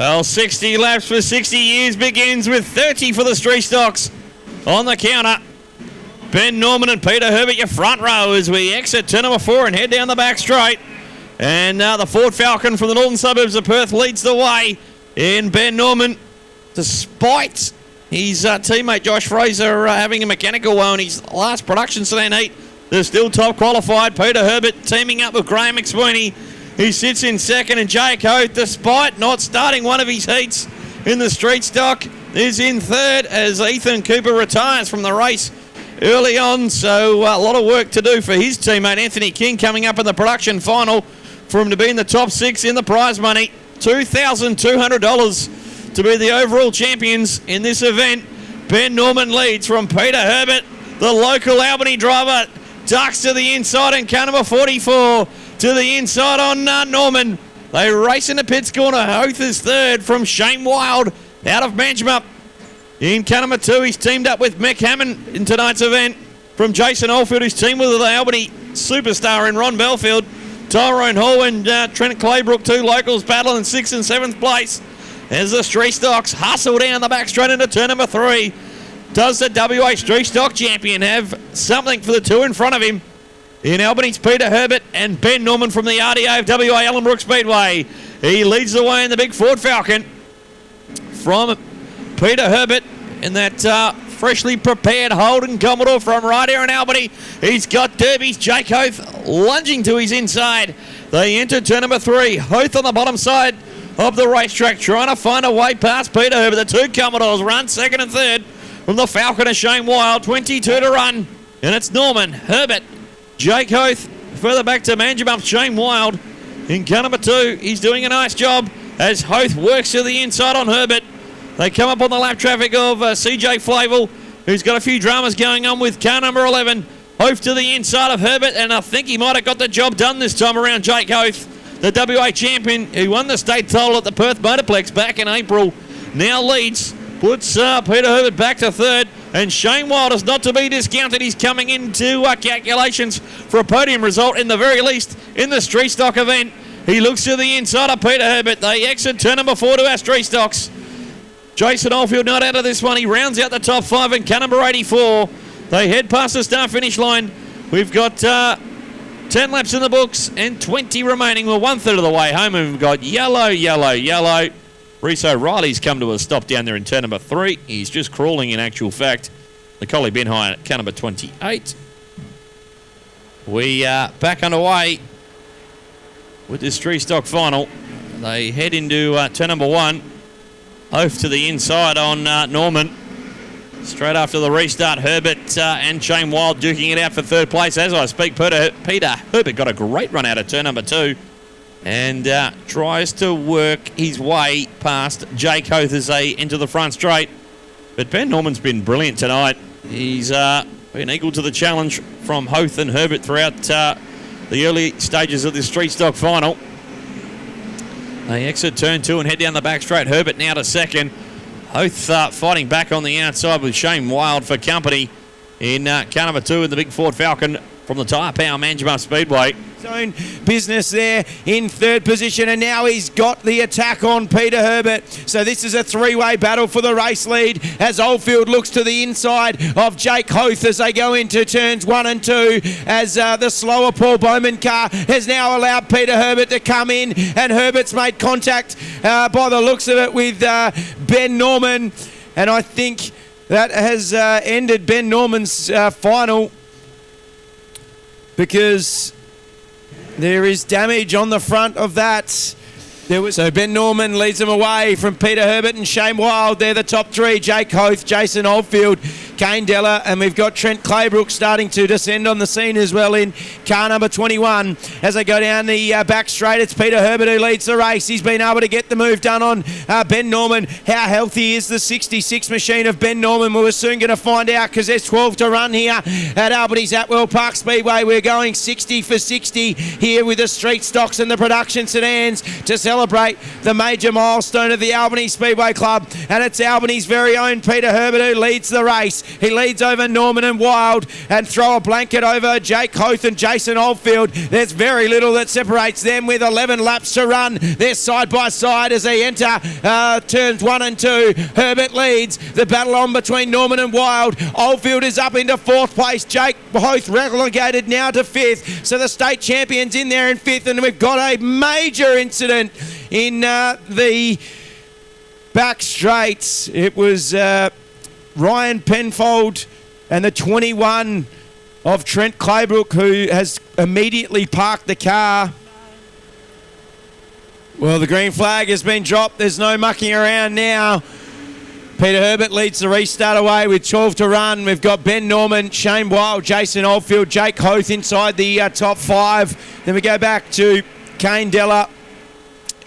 Well, 60 laps for 60 years begins with 30 for the Street Stocks on the counter. Ben Norman and Peter Herbert, your front row as we exit turn number 4 and head down the back straight. And the Ford Falcon from the northern suburbs of Perth leads the way in Ben Norman, despite his teammate Josh Fraser having a mechanical woe in his last production sedan heat. They're still top qualified. Peter Herbert teaming up with Graham McSweeney. He sits in second, and Jake Oath, despite not starting one of his heats in the Street Stock, is in third as Ethan Cooper retires from the race early on. So a lot of work to do for his teammate Anthony King coming up in the production final for him to be in the top 6 in the prize money. $2,200 to be the overall champions in this event. Ben Norman leads from Peter Herbert. The local Albany driver ducks to the inside in car number 44. To the inside on Norman. They race in the pits corner. Oath is third from Shane Wild out of Manjimup. In car number 2, he's teamed up with Mick Hammond in tonight's event. From Jason Oldfield, who's teamed with the Albany superstar in Ron Belfield. Tyrone Hall and Trent Claybrook, 2 locals battle in 6th and 7th place. As the Street Stocks hustle down the back straight into turn number 3. Does the WA Street Stock champion have something for the 2 in front of him? In Albany's Peter Herbert and Ben Norman from the RDA of WA Ellenbrook Speedway. He leads the way in the big Ford Falcon from Peter Herbert in that freshly prepared Holden Commodore from right here in Albany. He's got Derby's Jake Oath lunging to his inside. They enter turn number 3. Oath on the bottom side of the racetrack trying to find a way past Peter Herbert. The 2 Commodores run second and third from the Falcon of Shane Wild. 22 to run. And it's Norman, Herbert, Jake Oath, further back to Manjimup, Shane Wild. In car number 2, he's doing a nice job as Oath works to the inside on Herbert. They come up on the lap traffic of CJ Flavel, who's got a few dramas going on with car number 11. Oath to the inside of Herbert, and I think he might have got the job done this time around. Jake Oath, the WA champion, who won the state title at the Perth Motorplex back in April, now leads, puts Peter Herbert back to third. And Shane Wild is not to be discounted. He's coming into calculations for a podium result in the very least in the Street Stock event. He looks to the inside of Peter Herbert. They exit turn number 4 to our Street Stocks. Jason Oldfield not out of this one. He rounds out the top 5 in car number 84. They head past the start-finish line. We've got 10 laps in the books and 20 remaining. We're 1/3 of the way home, and we've got yellow. Reese O'Reilly's come to a stop down there in turn number 3. He's just crawling in actual fact. Nicole Benhigh at car number 28. We are back underway with this Street Stock final. They head into turn number 1. Oath to the inside on Norman. Straight after the restart, Herbert and Shane Wild duking it out for third place. As I speak, Peter Herbert got a great run out of turn number 2. And tries to work his way past Jake Oath as they enter the front straight. But Ben Norman's been brilliant tonight. He's been equal to the challenge from Oath and Herbert throughout the early stages of this Street Stock final. They exit turn 2 and head down the back straight. Herbert now to second. Oath fighting back on the outside with Shane Wild for company in car number 2 in the big Ford Falcon from the Tyre Power Manjimup Speedway. His own business there in third position, and now he's got the attack on Peter Herbert. So this is a 3-way battle for the race lead as Oldfield looks to the inside of Jake Oath as they go into turns 1 and 2 as the slower Paul Bowman car has now allowed Peter Herbert to come in, and Herbert's made contact by the looks of it with Ben Norman, and I think that has ended Ben Norman's final, because there is damage on the front of that. So Ben Norman leads them away from Peter Herbert and Shane Wild. They're the top 3. Jake Oath, Jason Oldfield, Kane Della, and we've got Trent Claybrook starting to descend on the scene as well in car number 21. As they go down the back straight, it's Peter Herbert who leads the race. He's been able to get the move done on Ben Norman. How healthy is the 66 machine of Ben Norman? We're soon going to find out, because there's 12 to run here at Albany's Attwell Park Speedway. We're going 60 for 60 here with the Street Stocks and the production sedans to celebrate the major milestone of the Albany Speedway Club, and it's Albany's very own Peter Herbert who leads the race. He leads over Norman and Wild and throw a blanket over Jake Hoth and Jason Oldfield. There's very little that separates them with 11 laps to run. They're side by side as they enter turns 1 and 2. Herbert leads. The battle on between Norman and Wild. Oldfield is up into 4th place. Jake Hoth relegated now to 5th. So the state champion's in there in 5th, and we've got a major incident in the back straights. It was Ryan Penfold and the 21 of Trent Claybrook who has immediately parked the car. Well, the green flag has been dropped. There's no mucking around now. Peter Herbert leads the restart away with 12 to run. We've got Ben Norman, Shane Wild, Jason Oldfield, Jake Hoth inside the top 5. Then we go back to Kane Della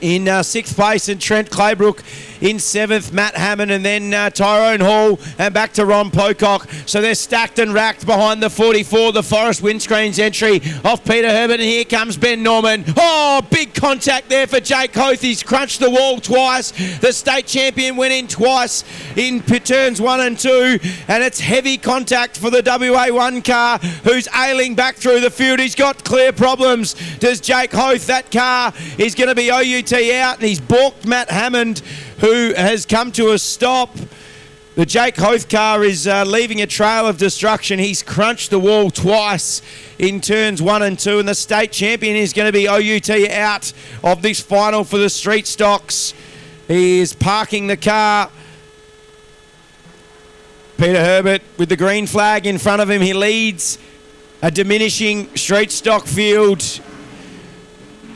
in 6th place and Trent Claybrook in 7th, Matt Hammond, and then Tyrone Hall and back to Ron Pocock. So they're stacked and racked behind the 44, the Forest Windscreens entry off Peter Herbert, and here comes Ben Norman. Oh, big contact there for Jake Hoth. He's crunched the wall twice. The state champion went in twice in turns 1 and 2, and it's heavy contact for the WA1 car who's ailing back through the field. He's got clear problems. Does Jake Hoth? That car is going to be OUT out, and he's balked Matt Hammond, who has come to a stop. The Jake Hoth car is leaving a trail of destruction. He's crunched the wall twice in turns 1 and 2, and the state champion is going to be OUT out of this final for the street stocks. He is parking the car. Peter Herbert with the green flag in front of him. He leads a diminishing street stock field.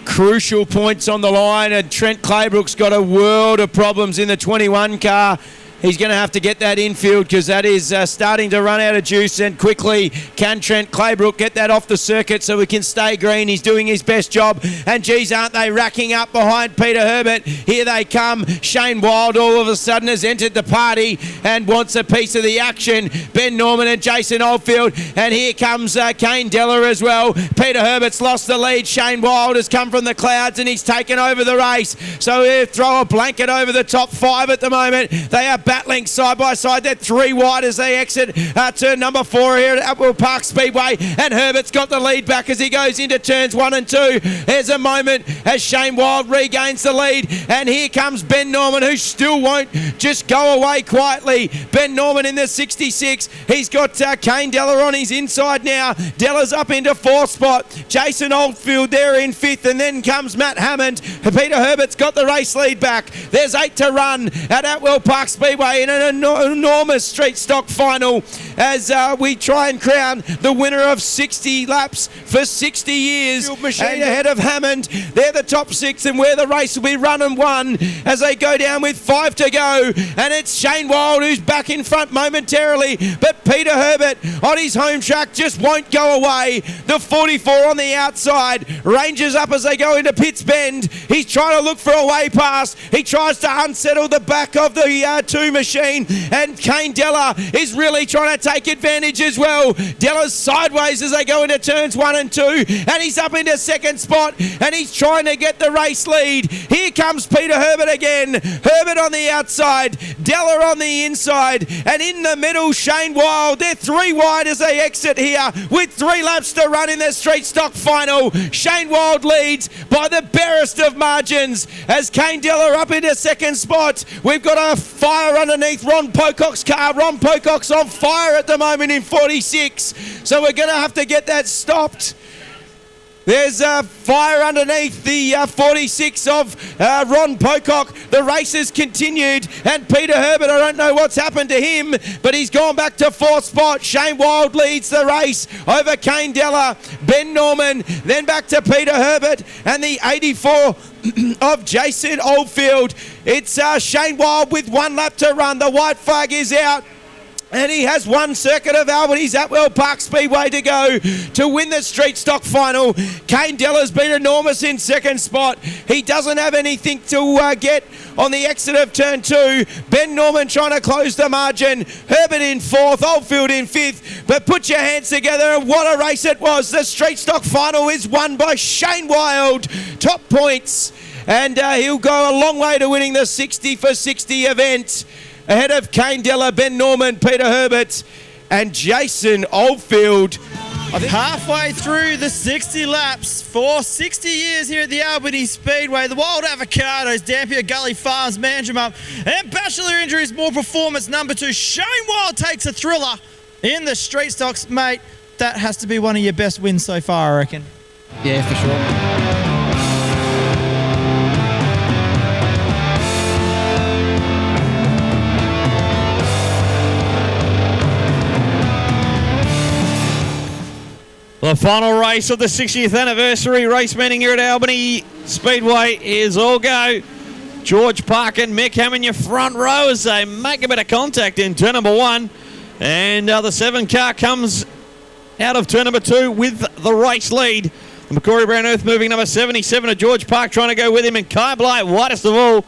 Crucial points on the line, and Trent Claybrook's got a world of problems in the 21 car. He's going to have to get that infield because that is starting to run out of juice, and quickly can Trent Claybrook get that off the circuit so we can stay green. He's doing his best job, and geez, aren't they racking up behind Peter Herbert. Here they come. Shane Wild all of a sudden has entered the party and wants a piece of the action. Ben Norman and Jason Oldfield, and here comes Kane Della as well. Peter Herbert's lost the lead. Shane Wild has come from the clouds and he's taken over the race. So they throw a blanket over the top 5 at the moment. They are battling side by side. They're 3 wide as they exit turn number 4 here at Attwell Park Speedway, and Herbert's got the lead back as he goes into turns 1 and 2. There's a moment as Shane Wild regains the lead, and here comes Ben Norman, who still won't just go away quietly. Ben Norman in the 66. He's got Kane Della on his inside now. Della's up into 4th spot. Jason Oldfield there in 5th, and then comes Matt Hammond. Peter Herbert's got the race lead back. There's 8 to run at Attwell Park Speedway in an enormous street stock final as we try and crown the winner of 60 laps for 60 years. And ahead of Hammond, they're the top 6, and where the race will be run and won as they go down with 5 to go. And it's Shane Wild who's back in front momentarily, but Peter Herbert on his home track just won't go away. The 44 on the outside ranges up as they go into Pitts Bend. He's trying to look for a way past. He tries to unsettle the back of the 2 machine, and Kane Della is really trying to take advantage as well. Della's sideways as they go into turns 1 and 2, and he's up into 2nd spot, and he's trying to get the race lead. Here comes Peter Herbert again. Herbert on the outside, Della on the inside, and in the middle Shane Wild. They're 3 wide as they exit here with 3 laps to run in their street stock final. Shane Wild leads by the barest of margins as Kane Della up into 2nd spot. We've got a fire underneath Ron Pocock's car. Ron Pocock's on fire at the moment in 46, so we're going to have to get that stopped. There's a fire underneath the 46 of Ron Pocock. The race has continued, and Peter Herbert, I don't know what's happened to him, but he's gone back to 4th spot. Shane Wild leads the race over Kane Della, Ben Norman, then back to Peter Herbert, and the 84 of Jason Oldfield. It's Shane Wild with 1 lap to run. The white flag is out, and he has 1 circuit of Albany's Attwell Park Speedway to go to win the street stock final. Kane Della's been enormous in 2nd spot. He doesn't have anything to get on the exit of turn 2. Ben Norman trying to close the margin. Herbert in 4th, Oldfield in 5th. But put your hands together, and what a race it was. The street stock final is won by Shane Wild. Top points, and he'll go a long way to winning the 60 for 60 event. ahead of Kane Della, Ben Norman, Peter Herbert, and Jason Oldfield. Halfway through the 60 laps for 60 years here at the Albany Speedway, the Wild Avocados, Dampier Gully Farms, Manjimup, and Bachelor Injuries More Performance number 2. Shane Wild takes a thriller in the street stocks. Mate, that has to be one of your best wins so far, I reckon. Yeah, for sure. The final race of the 60th anniversary race meeting here at Albany Speedway is all go. George Park and Mick Hammond, your front row as they make a bit of contact in turn number 1. And the 7 car comes out of turn number 2 with the race lead. The Macquarie Brown Earth moving number 77 of George Park, trying to go with him. And Kai Blight, widest of all.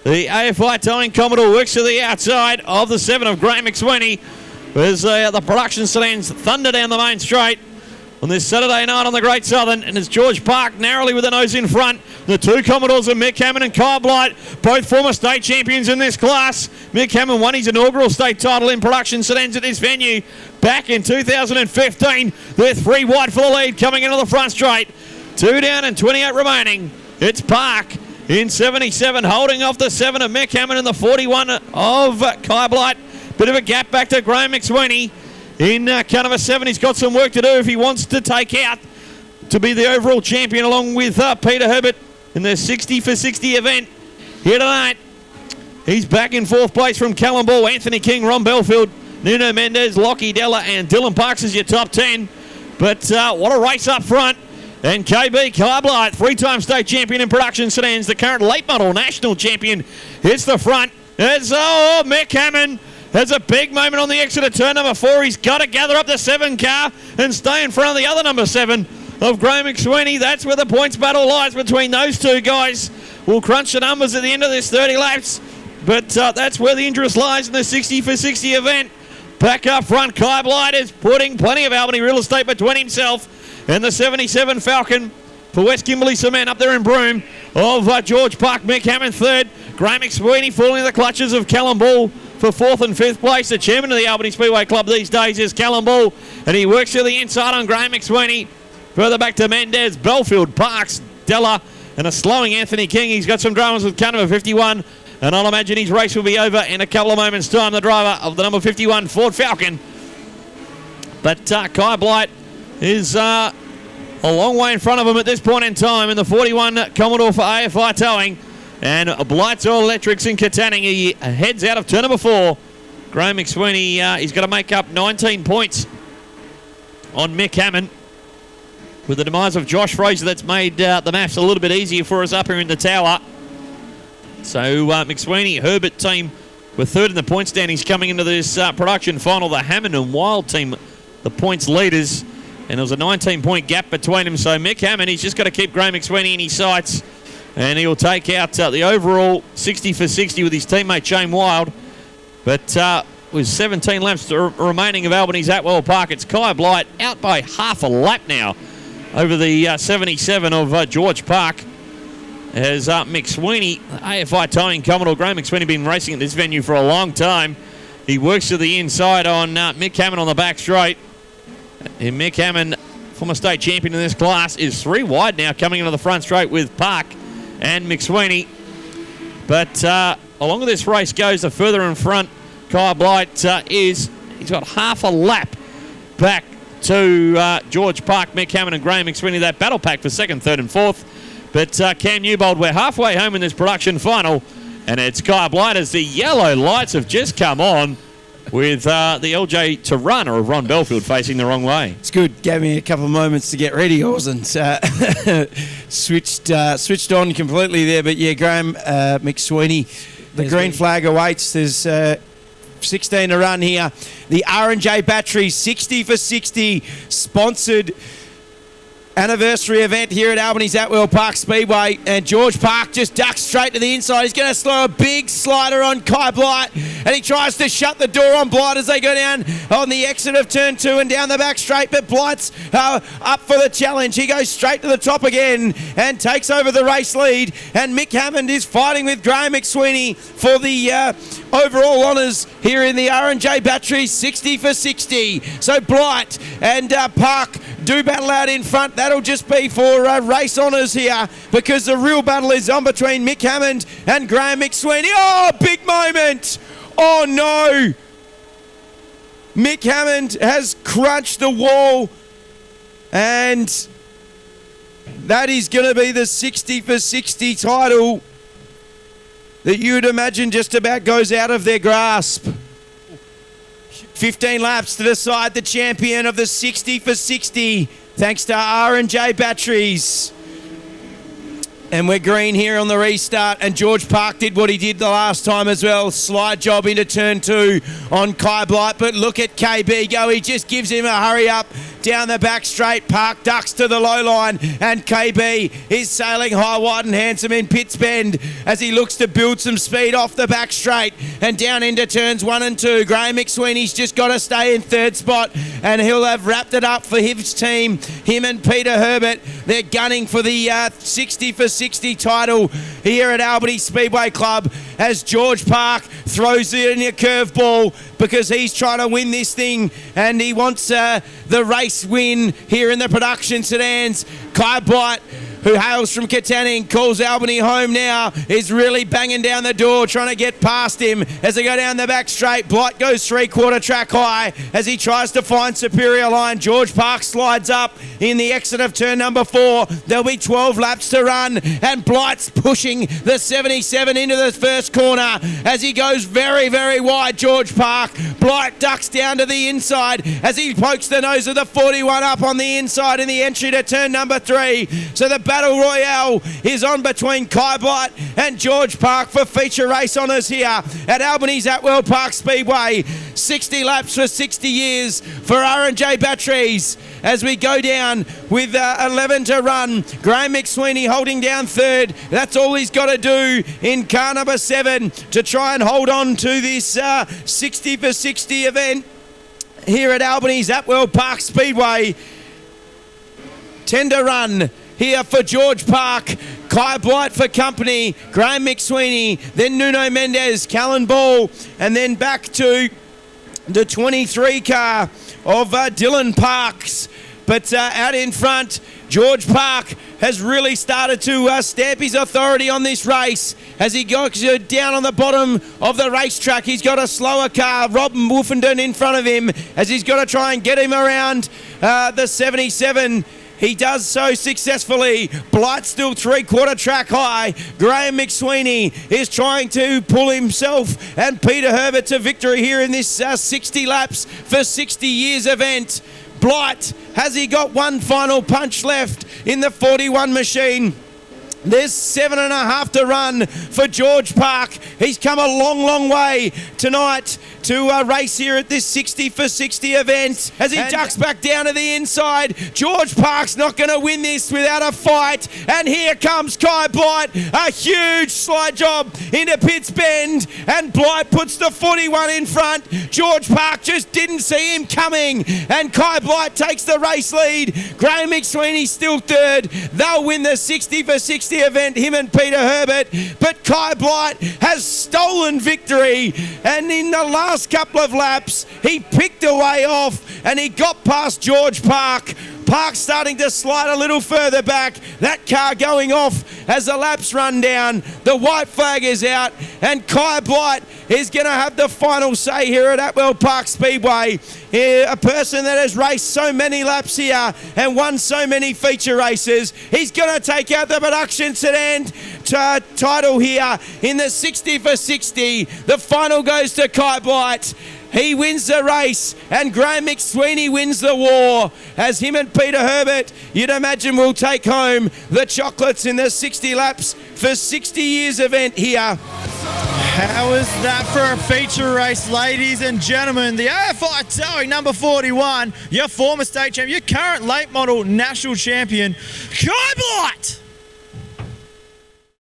The AFI towing Commodore works to the outside of the 7 of Graham McSweeney as the production sedans thunder down the main straight on this Saturday night on the Great Southern, and it's George Park narrowly with the nose in front. The 2 Commodores of Mick Hammond and Kyle Blight, both former state champions in this class. Mick Hammond won his inaugural state title in production sedans at this venue back in 2015. They're 3 wide for the lead coming into the front straight. 2 down and 28 remaining. It's Park in 77 holding off the 7 of Mick Hammond and the 41 of Kyle Blight. Bit of a gap back to Graham McSweeney. In car number 7, he's got some work to do if he wants to take out to be the overall champion along with Peter Herbert in the 60 for 60 event here tonight. He's back in 4th place from Callum Ball, Anthony King, Ron Belfield, Nuno Mendez, Lockie Della and Dylan Parks is your top 10. But what a race up front. And KB Kyle Blight, 3-time state champion in production sedans, the current late model national champion, hits the front. It's Mick Hammond has a big moment on the exit of turn number 4. He's got to gather up the 7 car and stay in front of the other number 7 of Graham McSweeney. That's where the points battle lies between those 2 guys. We'll crunch the numbers at the end of this 30 laps, but that's where the interest lies in the 60 for 60 event. Back up front, Kai Blight is putting plenty of Albany real estate between himself and the 77 Falcon for West Kimberley Cement up there in Broome of George Park. Mick Hammond 3rd. Graham McSweeney falling in the clutches of Callum Ball for 4th and 5th place. The chairman of the Albany Speedway Club these days is Callum Ball, and he works to the inside on Graham McSweeney. Further back to Mendez, Belfield, Parks, Della, and a slowing Anthony King. He's got some dramas with car number 51, and I'll imagine his race will be over in a couple of moments' time. The driver of the number 51 Ford Falcon. But Kai Blight is a long way in front of him at this point in time in the 41 Commodore for AFI Towing. And Blight's All Electrics in Katanning. He heads out of turn number 4. Graham McSweeney, he's got to make up 19 points on Mick Hammond. With the demise of Josh Fraser, that's made the maths a little bit easier for us up here in the tower. So McSweeney, Herbert team were 3rd in the point standings coming into this production final. The Hammond and Wild team, the points leaders. And there was a 19-point gap between them. So Mick Hammond, he's just got to keep Graham McSweeney in his sights. And he'll take out the overall 60 for 60 with his teammate Shane Wild. But with 17 laps remaining of Albany's Attwell Park, it's Kai Blight out by half a lap now over the 77 of George Park. As McSweeney, AFI towing Commodore, Graham McSweeney, been racing at this venue for a long time. He works to the inside on Mick Hammond on the back straight. And Mick Hammond, former state champion in this class, is 3 wide now coming into the front straight with Park and McSweeney. But along with this race goes, the further in front Kai Blight is. He's got half a lap back to George Park, Mick Hammond and Graham McSweeney. That battle pack for 2nd, 3rd and 4th. But Cam Newbold, we're halfway home in this production final. And it's Kai Blight as the yellow lights have just come on with the LJ Tirana of Ron Belfield facing the wrong way. It's good. Gave me a couple of moments to get ready. I wasn't switched on completely there. But yeah, Graham McSweeney, the green flag awaits. There's 16 to run here. The R&J Battery 60 for 60 sponsored anniversary event here at Albany's Attwell Park Speedway, and George Park just ducks straight to the inside. He's going to slow a big slider on Kai Blight, and he tries to shut the door on Blight as they go down on the exit of turn 2 and down the back straight, but Blight's up for the challenge. He goes straight to the top again and takes over the race lead, and Mick Hammond is fighting with Graham McSweeney for the overall honours here in the R&J Batteries, 60 for 60. So Blight and Park do battle out in front. That'll just be for race honours here, because the real battle is on between Mick Hammond and Graham McSweeney. Oh, big moment. Oh, no. Mick Hammond has crunched the wall, and that is going to be the 60 for 60 title that you'd imagine just about goes out of their grasp. 15 laps to decide the champion of the 60 for 60, thanks to R&J Batteries. And we're green here on the restart, and George Park did what he did the last time as well. Slide job into turn 2 on Kai Blight, but look at KB go. He just gives him a hurry up down the back straight. Park ducks to the low line, and KB is sailing high, wide and handsome in Pitts Bend as he looks to build some speed off the back straight and down into turns 1 and 2. Graham McSweeney's just got to stay in third spot, and he'll have wrapped it up for his team. Him and Peter Herbert, they're gunning for the 60 for 60 title here at Albany Speedway Club, as George Park throws in a curveball because he's trying to win this thing, and he wants the race win here in the production sedans. Kai Blight, who hails from Katanning, calls Albany home now, is really banging down the door, trying to get past him as they go down the back straight. Blight goes 3/4 track high as he tries to find superior line. George Park slides up in the exit of turn number 4. There'll be 12 laps to run, and Blight's pushing the 77 into the first corner as he goes very, very wide. George Park, Blight ducks down to the inside as he pokes the nose of the 41 up on the inside in the entry to turn number 3. So the Battle Royale is on between Kai Blight and George Park for feature race honours here at Albany's Attwell Park Speedway. 60 laps for 60 years for R&J Batteries as we go down with 11 to run. Graham McSweeney holding down third. That's all he's got to do in car number 7 to try and hold on to this 60 for 60 event here at Albany's Attwell Park Speedway. 10 to run here for George Park. Kai Blight for company, Graham McSweeney, then Nuno Mendez, Callan Ball, and then back to the 23 car of Dylan Parks. But out in front, George Park has really started to stamp his authority on this race as he goes down on the bottom of the racetrack. He's got a slower car, Rob Wolfenden, in front of him as he's got to try and get him around the 77. He does so successfully. Blight still 3/4 track high. Graham McSweeney is trying to pull himself and Peter Herbert to victory here in this 60 laps for 60 years event. Blight, has he got one final punch left in the 41 machine? There's 7.5 to run for George Park. He's come a long, long way tonight to race here at this 60 for 60 event. As he ducks back down to the inside, George Park's not going to win this without a fight. And here comes Kai Blight. A huge slide job into Pitts Bend. And Blight puts the 41 in front. George Park just didn't see him coming. And Kai Blight takes the race lead. Graham McSweeney still third. They'll win the 60 for 60 event, him and Peter Herbert. But Kai Blight has stolen victory. And in the last couple of laps, he picked a way off and he got past George Park. Park starting to slide a little further back. That car going off as the laps run down. The white flag is out and Kai Blight is going to have the final say here at Attwell Park Speedway. A person that has raced so many laps here and won so many feature races. He's going to take out the production sedan title here in the 60 for 60. The final goes to Kai Blight. He wins the race and Graham McSweeney wins the war as him and Peter Herbert, you'd imagine, will take home the chocolates in the 60 laps for 60 years event here. How is that for a feature race, ladies and gentlemen? The AFI Towing number 41, your former state champion, your current late model national champion, Kai Blight.